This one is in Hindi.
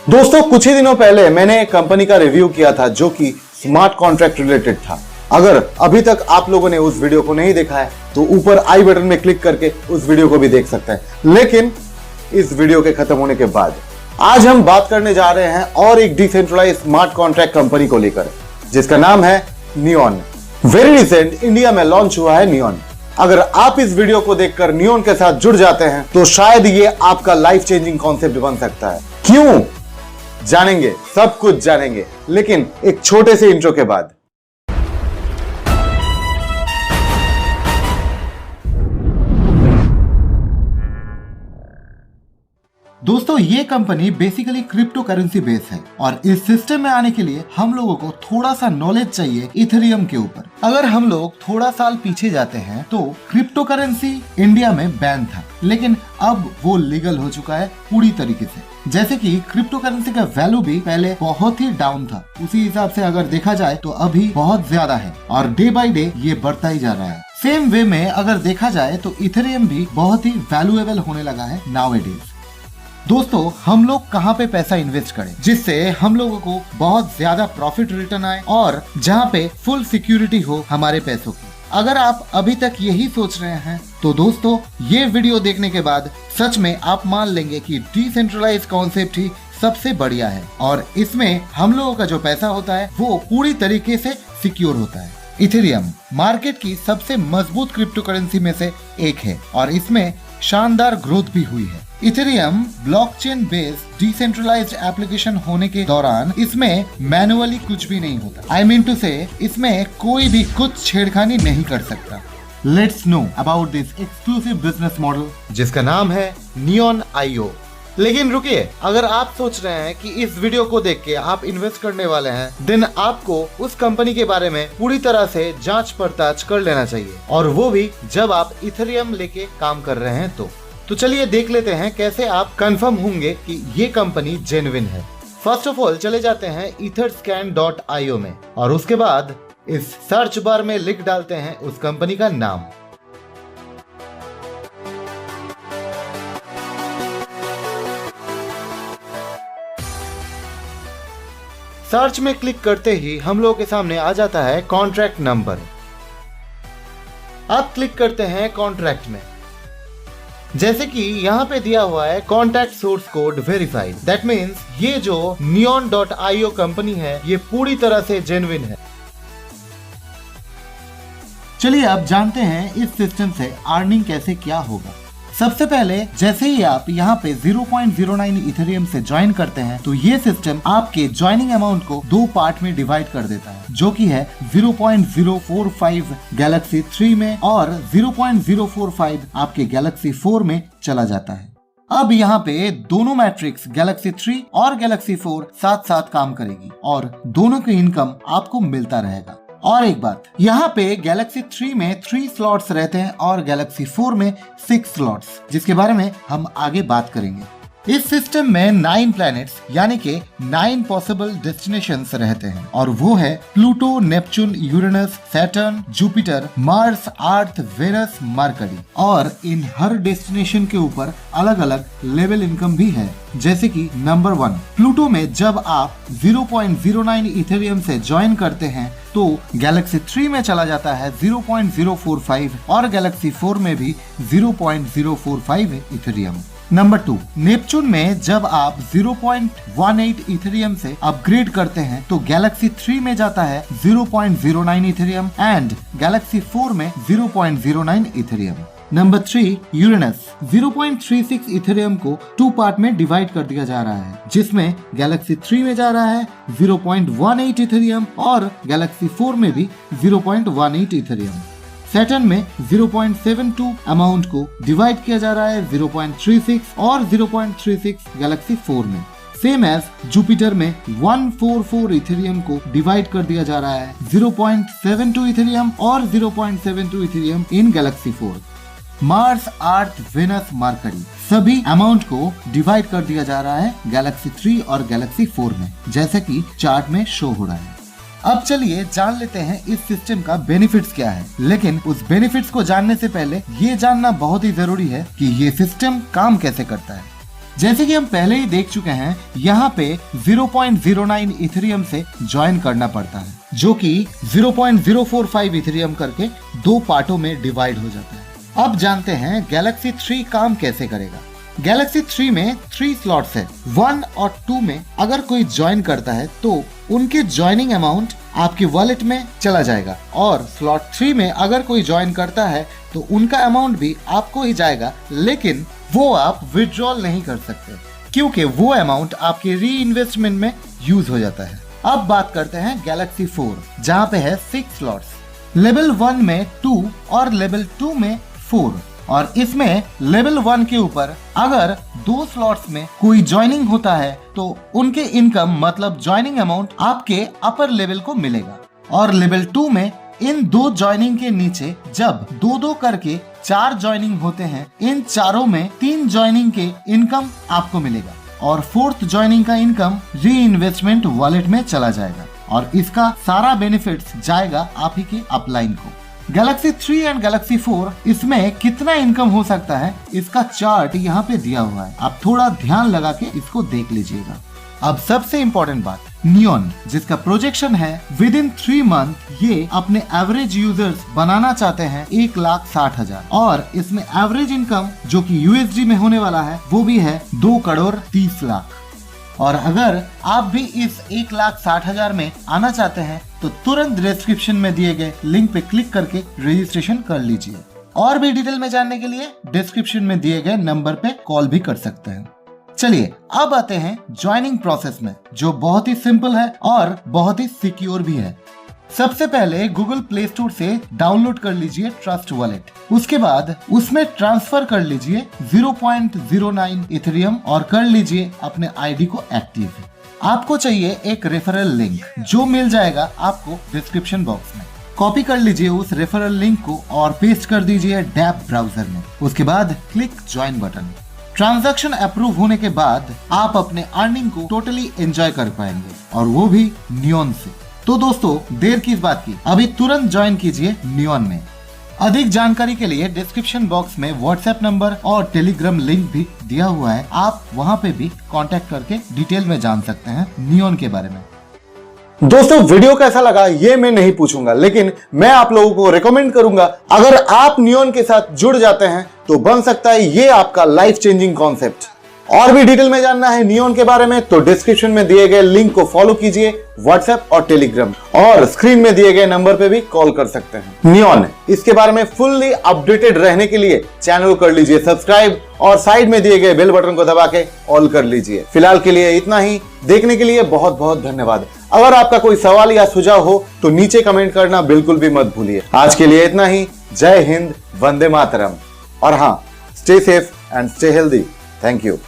दोस्तों कुछ ही दिनों पहले मैंने एक कंपनी का रिव्यू किया था जो कि स्मार्ट कॉन्ट्रैक्ट रिलेटेड था। अगर अभी तक आप लोगों ने उस वीडियो को नहीं देखा है तो ऊपर आई बटन में क्लिक करके उस वीडियो को भी देख सकते हैं। लेकिन इस वीडियो के खत्म होने के बाद आज हम बात करने जा रहे हैं और एक डिसेंट्रलाइज्ड स्मार्ट कॉन्ट्रैक्ट कंपनी को लेकर, जिसका नाम है नियॉन। वेरी रिसेंट इंडिया में लॉन्च हुआ है नियॉन। अगर आप इस वीडियो को देखकर नियॉन के साथ जुड़ जाते हैं तो शायद ये आपका लाइफ चेंजिंग कॉन्सेप्ट बन सकता है। क्यों? जानेंगे, सब कुछ जानेंगे, लेकिन एक छोटे से इंट्रो के बाद। दोस्तों ये company basically crypto currency base है और इस सिस्टम में आने के लिए हम लोगों को थोड़ा सा नॉलेज चाहिए इथेरियम के ऊपर। अगर हम लोग थोड़ा साल पीछे जाते हैं तो क्रिप्टो करेंसी इंडिया में बैन था, लेकिन अब वो लीगल हो चुका है पूरी तरीके से। जैसे कि क्रिप्टो करेंसी का वैल्यू भी पहले बहुत ही डाउन था, उसी हिसाब से अगर देखा जाए तो अभी बहुत ज्यादा है और डे बाय डे ये बढ़ता ही जा रहा है। सेम वे में अगर देखा जाए तो इथेरियम भी बहुत ही वैल्यूएबल होने लगा है नाउअडेज। दोस्तों हम लोग कहाँ पे पैसा इन्वेस्ट करें जिससे हम लोगों को बहुत ज्यादा प्रॉफिट रिटर्न आए और जहाँ पे फुल सिक्योरिटी हो हमारे पैसों की। अगर आप अभी तक यही सोच रहे हैं तो दोस्तों ये वीडियो देखने के बाद सच में आप मान लेंगे कि डिसेंट्रलाइज्ड कॉन्सेप्ट ही सबसे बढ़िया है और इसमें हम लोगों का जो पैसा होता है वो पूरी तरीके से सिक्योर होता है। इथेरियम मार्केट की सबसे मजबूत क्रिप्टो करेंसी में से एक है और इसमें शानदार ग्रोथ भी हुई है। Ethereum blockchain based decentralised application होने के दौरान इसमें मैनुअली कुछ भी नहीं होता। आई मीन टू से इसमें कोई भी कुछ छेड़खानी नहीं कर सकता। Let's know about this exclusive business model जिसका नाम है नियॉन IO। लेकिन रुकिए, अगर आप सोच रहे हैं कि इस वीडियो को देख के आप इन्वेस्ट करने वाले हैं, देन आपको उस कंपनी के बारे में पूरी तरह से जांच पड़ताल कर लेना चाहिए, और वो भी जब आप इथेरियम लेके काम कर रहे हैं तो चलिए देख लेते हैं कैसे आप कंफर्म होंगे कि ये कंपनी जेन्युइन है। फर्स्ट ऑफ ऑल चले जाते हैं etherscan.io में और उसके बाद इस सर्च बार में लिख डालते हैं उस कंपनी का नाम। सर्च में क्लिक करते ही हम लोगों के सामने आ जाता है कॉन्ट्रैक्ट नंबर। अब क्लिक करते हैं कॉन्ट्रैक्ट में। जैसे कि यहाँ पे दिया हुआ है contact source code verified. That means ये जो neon.io कंपनी है ये पूरी तरह से जेन्युइन है। चलिए अब जानते हैं इस सिस्टम से अर्निंग कैसे क्या होगा। सबसे पहले जैसे ही आप यहाँ पे 0.09 इथेरियम से ज्वाइन करते हैं तो ये सिस्टम आपके ज्वाइनिंग अमाउंट को दो पार्ट में डिवाइड कर देता है, जो कि है 0.045 गैलेक्सी 3 में और 0.045 आपके गैलेक्सी 4 में चला जाता है। अब यहाँ पे दोनों मैट्रिक्स गैलेक्सी 3 और गैलेक्सी 4 साथ साथ काम करेगी और दोनों की इनकम आपको मिलता रहेगा। और एक बात, यहाँ पे गैलेक्सी 3 में 3 स्लॉट्स रहते हैं और गैलेक्सी 4 में 6 स्लॉट्स, जिसके बारे में हम आगे बात करेंगे। इस सिस्टम में 9 प्लैनेट्स यानी कि 9 पॉसिबल डेस्टिनेशंस रहते हैं और वो है Pluto, Neptune, Uranus, Saturn, Jupiter, Mars, Earth, Venus, Mercury. और इन हर डेस्टिनेशन के ऊपर अलग अलग लेवल इनकम भी है। जैसे कि नंबर 1 प्लूटो में जब आप 0.09 इथेरियम से ज्वाइन करते हैं तो गैलेक्सी 3 में चला जाता है 0.045 और गैलेक्सी 4 में भी 0.045 इथेरियम। नंबर 2 नेपच्यून में जब आप 0.18 इथेरियम से अपग्रेड करते हैं तो गैलेक्सी 3 में जाता है 0.09 इथेरियम एंड गैलेक्सी 4 में 0.09 इथेरियम। नंबर 3 यूरेनस 0.36 इथेरियम को 2 पार्ट में डिवाइड कर दिया जा रहा है, जिसमें गैलेक्सी 3 में जा रहा है 0.18 इथेरियम और गैलेक्सी 4 में भी 0.18 इथेरियम। सैटर्न में 0.72 अमाउंट को डिवाइड किया जा रहा है 0.36 और 0.36 गैलेक्सी 4 में। सेम एज जुपिटर में 144 इथेरियम को डिवाइड कर दिया जा रहा है 0.72 इथेरियम और 0.72 इथेरियम इन Galaxy 4। Mars, Earth, Venus, mercury सभी अमाउंट को डिवाइड कर दिया जा रहा है गैलेक्सी 3 और गैलेक्सी 4 में, जैसे कि चार्ट में शो हो रहा है। अब चलिए जान लेते हैं इस सिस्टम का बेनिफिट्स क्या है, लेकिन उस बेनिफिट्स को जानने से पहले ये जानना बहुत ही जरूरी है कि ये सिस्टम काम कैसे करता है। जैसे कि हम पहले ही देख चुके हैं, यहाँ पे 0.09 इथेरियम से ज्वाइन करना पड़ता है, जो कि 0.045 इथेरियम करके 2 पार्टों में डिवाइड हो जाता है। अब जानते हैं गैलेक्सी 3 काम कैसे करेगा। गैलेक्सी 3 में 3 स्लॉट्स है। 1 और 2 में अगर कोई ज्वाइन करता है तो उनके ज्वाइनिंग अमाउंट आपके वॉलेट में चला जाएगा, और स्लॉट 3 में अगर कोई ज्वाइन करता है तो उनका अमाउंट भी आपको ही जाएगा, लेकिन वो आप विड्रॉल नहीं कर सकते क्योंकि वो अमाउंट आपके री इन्वेस्टमेंट में यूज हो जाता है। अब बात करते हैं गैलेक्सी 4, जहाँ पे है 6 स्लॉट्स। लेवल 1 में 2 और लेवल 2 में 4, और इसमें लेवल 1 के ऊपर अगर 2 स्लॉट्स में कोई ज्वाइनिंग होता है तो उनके इनकम मतलब ज्वाइनिंग अमाउंट आपके अपर लेवल को मिलेगा, और लेवल 2 में इन 2 ज्वाइनिंग के नीचे जब 2-2 करके 4 ज्वाइनिंग होते हैं, इन चारों में 3 ज्वाइनिंग के इनकम आपको मिलेगा, और 4th ज्वाइनिंग का इनकम री इन्वेस्टमेंट वॉलेट में चला जाएगा, और इसका सारा बेनिफिट्स जाएगा आप ही के अपलाइन को। गैलेक्सी 3 एंड गैलेक्सी 4 इसमें कितना इनकम हो सकता है, इसका चार्ट यहाँ पे दिया हुआ है, आप थोड़ा ध्यान लगा के इसको देख लीजिएगा। अब सबसे इम्पोर्टेंट बात, नियॉन जिसका प्रोजेक्शन है विद इन 3 मंथ ये अपने एवरेज यूजर्स बनाना चाहते हैं 1,60,000, और इसमें एवरेज इनकम जो कि यूएसडी में होने वाला है वो भी है 2,30,00,000। और अगर आप भी इस 1,60,000 में आना चाहते हैं तो तुरंत डिस्क्रिप्शन में दिए गए लिंक पे क्लिक करके रजिस्ट्रेशन कर लीजिए। और भी डिटेल में जानने के लिए डिस्क्रिप्शन में दिए गए नंबर पे कॉल भी कर सकते हैं। चलिए अब आते हैं ज्वाइनिंग प्रोसेस में, जो बहुत ही सिंपल है और बहुत ही सिक्योर भी है। सबसे पहले गूगल प्ले स्टोर से डाउनलोड कर लीजिए ट्रस्ट वॉलेट, उसके बाद उसमें ट्रांसफर कर लीजिए 0.09 इथेरियम और कर लीजिए अपने आईडी को एक्टिव। आपको चाहिए एक रेफरल लिंक जो मिल जाएगा आपको डिस्क्रिप्शन बॉक्स में। कॉपी कर लीजिए उस रेफरल लिंक को और पेस्ट कर दीजिए डैप ब्राउजर में, उसके बाद click join button. Transaction approve होने के बाद आप अपने अर्निंग को टोटली एंजॉय कर पाएंगे, और वो भी नियॉन से। तो दोस्तों देर किस बात की, अभी तुरंत ज्वाइन कीजिए नियॉन में। अधिक जानकारी के लिए डिस्क्रिप्शन बॉक्स में व्हाट्सएप नंबर और टेलीग्राम लिंक भी दिया हुआ है, आप वहां पे भी कांटेक्ट करके डिटेल में जान सकते हैं नियॉन के बारे में। दोस्तों वीडियो कैसा लगा ये मैं नहीं पूछूंगा, लेकिन मैं आप लोगों को रिकमेंड करूंगा, अगर आप नियॉन के साथ जुड़ जाते हैं तो बन सकता है ये आपका लाइफ चेंजिंग कॉन्सेप्ट। और भी डिटेल में जानना है नियॉन के बारे में तो डिस्क्रिप्शन में दिए गए लिंक को फॉलो कीजिए, व्हाट्सएप और टेलीग्राम, और स्क्रीन में दिए गए नंबर पे भी कॉल कर सकते हैं। नियॉन इसके बारे में फुल्ली अपडेटेड रहने के लिए चैनल को कर लीजिए सब्सक्राइब, और साइड में दिए गए बेल बटन को दबा के ऑल कर लीजिए। फिलहाल के लिए इतना ही, देखने के लिए बहुत बहुत धन्यवाद। अगर आपका कोई सवाल या सुझाव हो तो नीचे कमेंट करना बिल्कुल भी मत भूलिए। आज के लिए इतना ही, जय हिंद, वंदे मातरम, और हाँ, stay safe and stay healthy. Thank you.